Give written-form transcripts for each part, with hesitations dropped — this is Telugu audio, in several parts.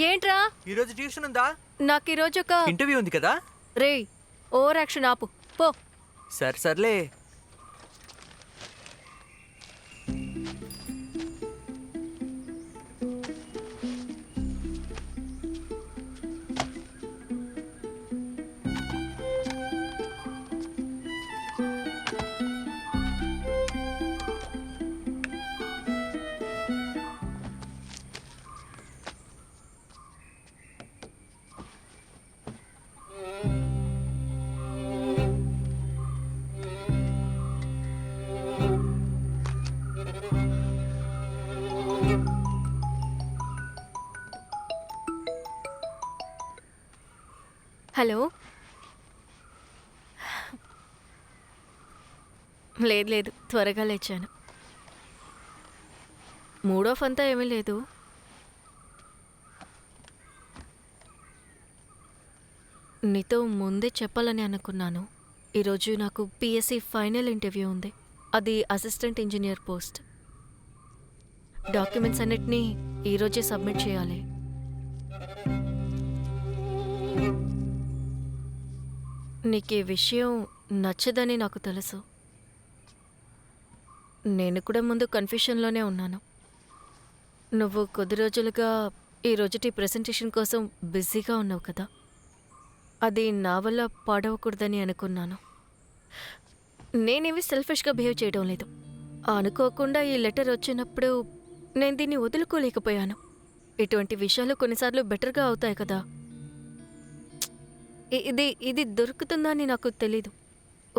ఏంట్రా? ఈరోజు ట్యూషన్ ఉందా? నాకు ఈరోజు ఒక ఇంటర్వ్యూ ఉంది కదా. రే, ఓవర్ యాక్షన్ ఆపు పో. సర్లే. హలో. లేదు, త్వరగా లేచాను. మూడ్ ఆఫ్ అంతా ఏమీ లేదు. నీతో ముందే చెప్పాలని అనుకున్నాను. ఈరోజు నాకు పిఎస్సి ఫైనల్ ఇంటర్వ్యూ ఉంది. అది అసిస్టెంట్ ఇంజనీర్ పోస్ట్. డాక్యుమెంట్స్ అన్నిటినీ ఈరోజే సబ్మిట్ చేయాలి. నీకు ఈ విషయం నచ్చదని నాకు తెలుసు. నేను కూడా ముందు కన్ఫ్యూషన్లోనే ఉన్నాను. నువ్వు కొద్ది రోజులుగా ఈ రోజుటి ప్రెజెంటేషన్ కోసం బిజీగా ఉన్నావు కదా, అది నా వల్ల పాడవకూడదని అనుకున్నాను. నేనేమి సెల్ఫిష్గా బిహేవ్ చేయడం లేదు. అనుకోకుండా ఈ లెటర్ వచ్చినప్పుడు నేను దీన్ని వదులుకోలేకపోయాను. ఇటువంటి విషయాలు కొన్నిసార్లు బెటర్గా అవుతాయి కదా. ఇది దొరుకుతుందని నాకు తెలీదు.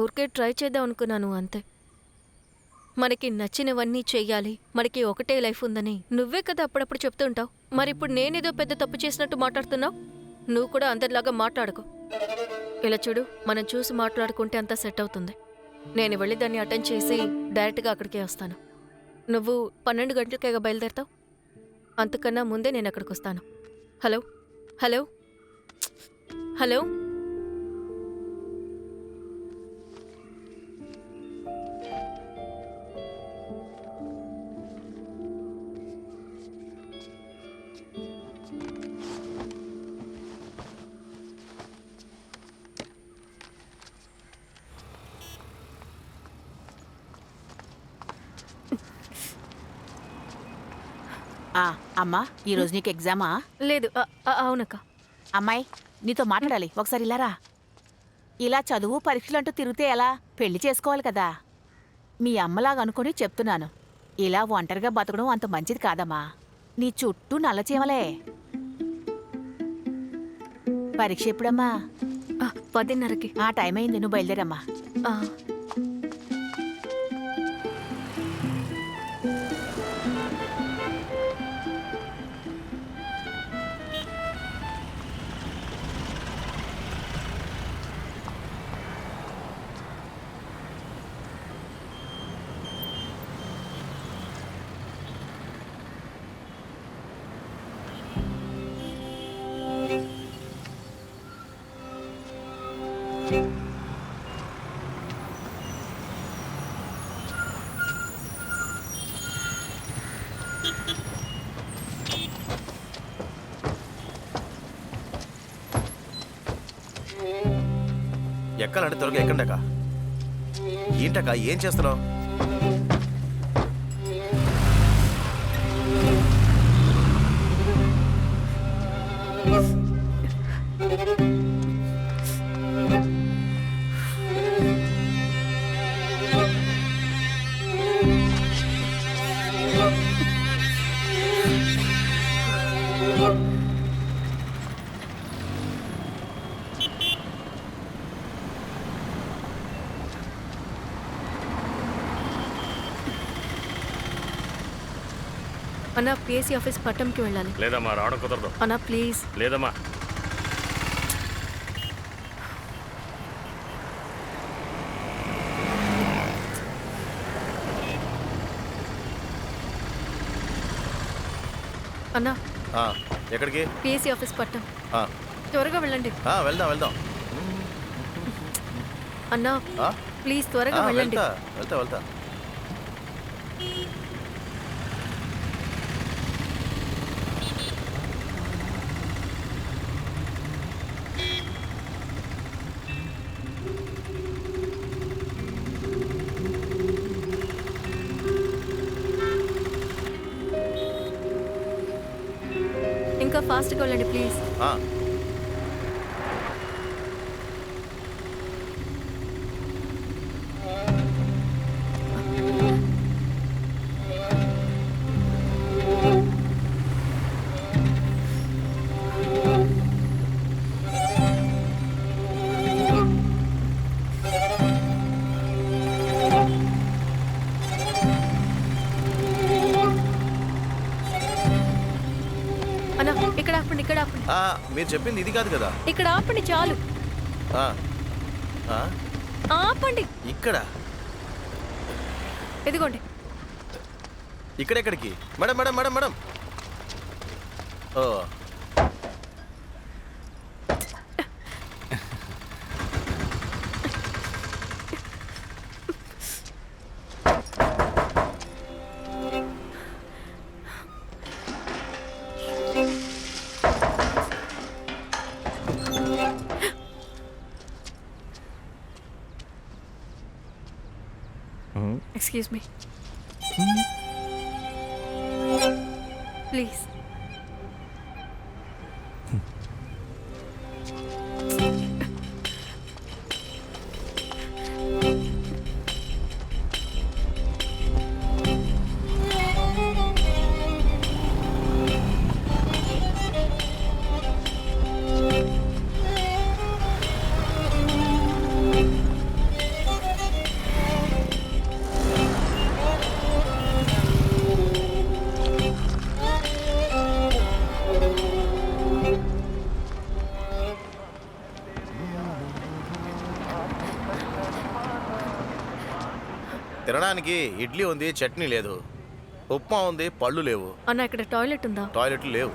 ఊరికే ట్రై చేద్దాం అనుకున్నాను అంతే. మనకి నచ్చినవన్నీ చెయ్యాలి, మనకి ఒకటే లైఫ్ ఉందని నువ్వే కదా అప్పుడప్పుడు చెప్తుంటావు. మరిప్పుడు నేనేదో పెద్ద తప్పు చేసినట్టు మాట్లాడుతున్నావు. నువ్వు కూడా అందరిలాగా మాట్లాడుకో. ఇలా చూడు, మనం చూసి మాట్లాడుకుంటే అంతా సెట్ అవుతుంది. నేను వెళ్ళి దాన్ని అటెండ్ చేసి డైరెక్ట్గా అక్కడికే వస్తాను. నువ్వు 12 గంటలకేగా బయలుదేరతావు. అంతకన్నా ముందే నేను అక్కడికి వస్తాను. Hello hello hello. అమ్మా, ఈరోజు నీకు ఎగ్జామా? లేదు, అవునక్క. అమ్మాయి, నీతో మాట్లాడాలి. ఒకసారి ఇలారా. ఇలా చదువు పరీక్షలంటూ తిరిగితే ఎలా? పెళ్లి చేసుకోవాలి కదా. మీ అమ్మలాగా అనుకుని చెప్తున్నాను. ఇలా ఒంటరిగా బతకడం అంత మంచిది కాదమ్మా. నీ చుట్టూ నల్లచీమలే. పరీక్ష ఎప్పుడమ్మా? 10:30కి. ఆ టైం అయింది, నువ్వు బయలుదేరమ్మా. ఎక్కాలంటే త్వరగా ఎక్కండాక. ఏంటక్క, ఏం చేస్తున్నావు? అన్నా, పిఎస్సి ఆఫీస్ పట్టంకి వెళ్ళాలి. లేదమ్మా, రావడం కుదరదు. అన్నా ప్లీజ్. లేదమ్మా. అన్నా, ఎక్కడికి? పిఎస్సి ఆఫీస్ పట్టం. త్వరగా వెళ్ళండి. వెళ్దాం. అన్నా ప్లీజ్ త్వరగా వెళ్ళండి. వెళ్తా. ఫాస్ట్గా వెళ్ళండి ప్లీజ్. ఆ, అన్నా ఇక్కడ ఆపండి, ఇక్కడ ఆపండి, ఆ, మీరు చెప్పింది ఇది కాదు కదా. ఇక్కడ ఆపండి చాలు. ఆ, ఆ, ఆపండి. ఇక్కడ ఇదిగోండి. ఇక్కడెక్కడికి? Madam madam madam madam. ఓ, ఎక్స్క్యూజ్ మీ ప్లీజ్. తినడానికి ఇడ్లీ ఉంది, చట్నీ లేదు. ఉప్మా ఉంది, పళ్ళు లేవు. అన్న ఇక్కడ టాయిలెట్ ఉందా? టాయిలెట్లు లేవు.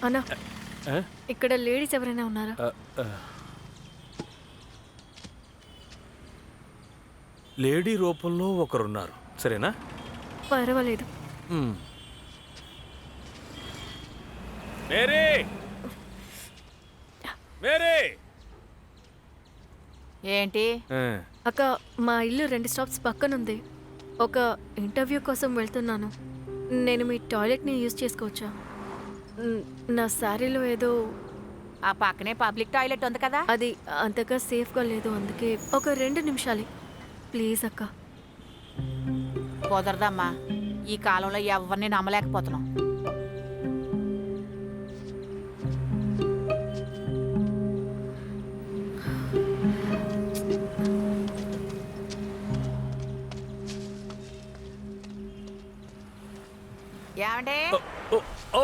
అన్నా ఇక్కడ లేడీస్ ఎవరైనా ఉన్నారా? లేడీ రూపంలో ఒకరున్నారు, సరేనా? పర్వాలేదు. Mary, Mary. ఏంటి? అక్క మా ఇల్లు 2 స్టాప్స్ పక్కనుంది. ఒక ఇంటర్వ్యూ కోసం వెళ్తున్నాను. నేను మీ టాయిలెట్ని యూజ్ చేసుకోవచ్చా? నా శారీలో ఏదో ఆ పక్కనే పబ్లిక్ టాయిలెట్ ఉంది కదా. అది అంతగా సేఫ్గా లేదు, అందుకే ఒక 2 నిమిషాలే ప్లీజ్ అక్క. కుదరదమ్మా, ఈ కాలంలో ఎవరిని నమ్మలేకపోతున్నాం. ఏమండే? ఓ,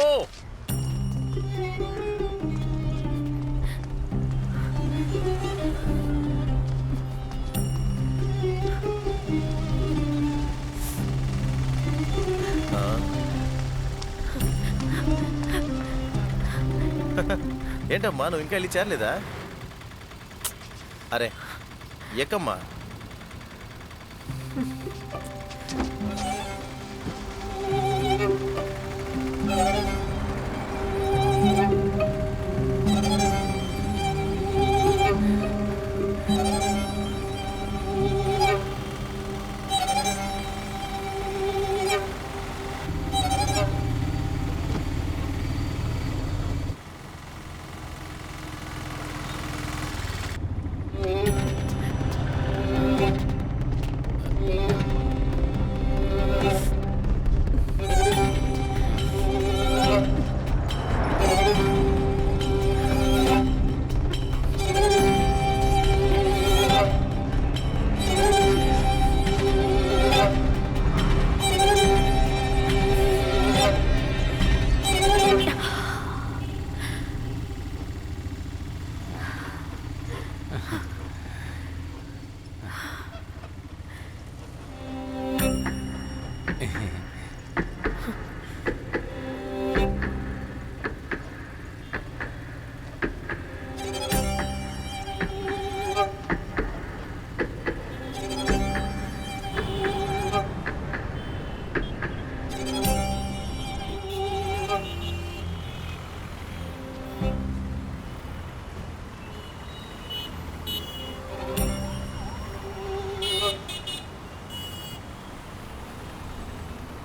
ఏంటమ్మా నువ్వు ఇంకా వెళ్ళి చేరలేదా? అరే ఎక్కమ్మా.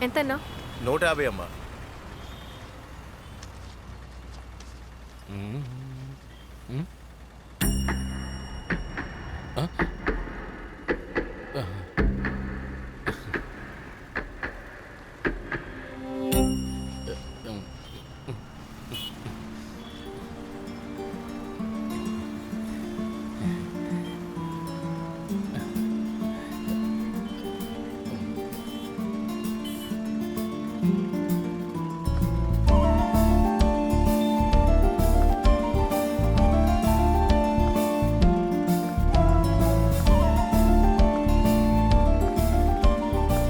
ఎంతన్నా? 150 అమ్మా.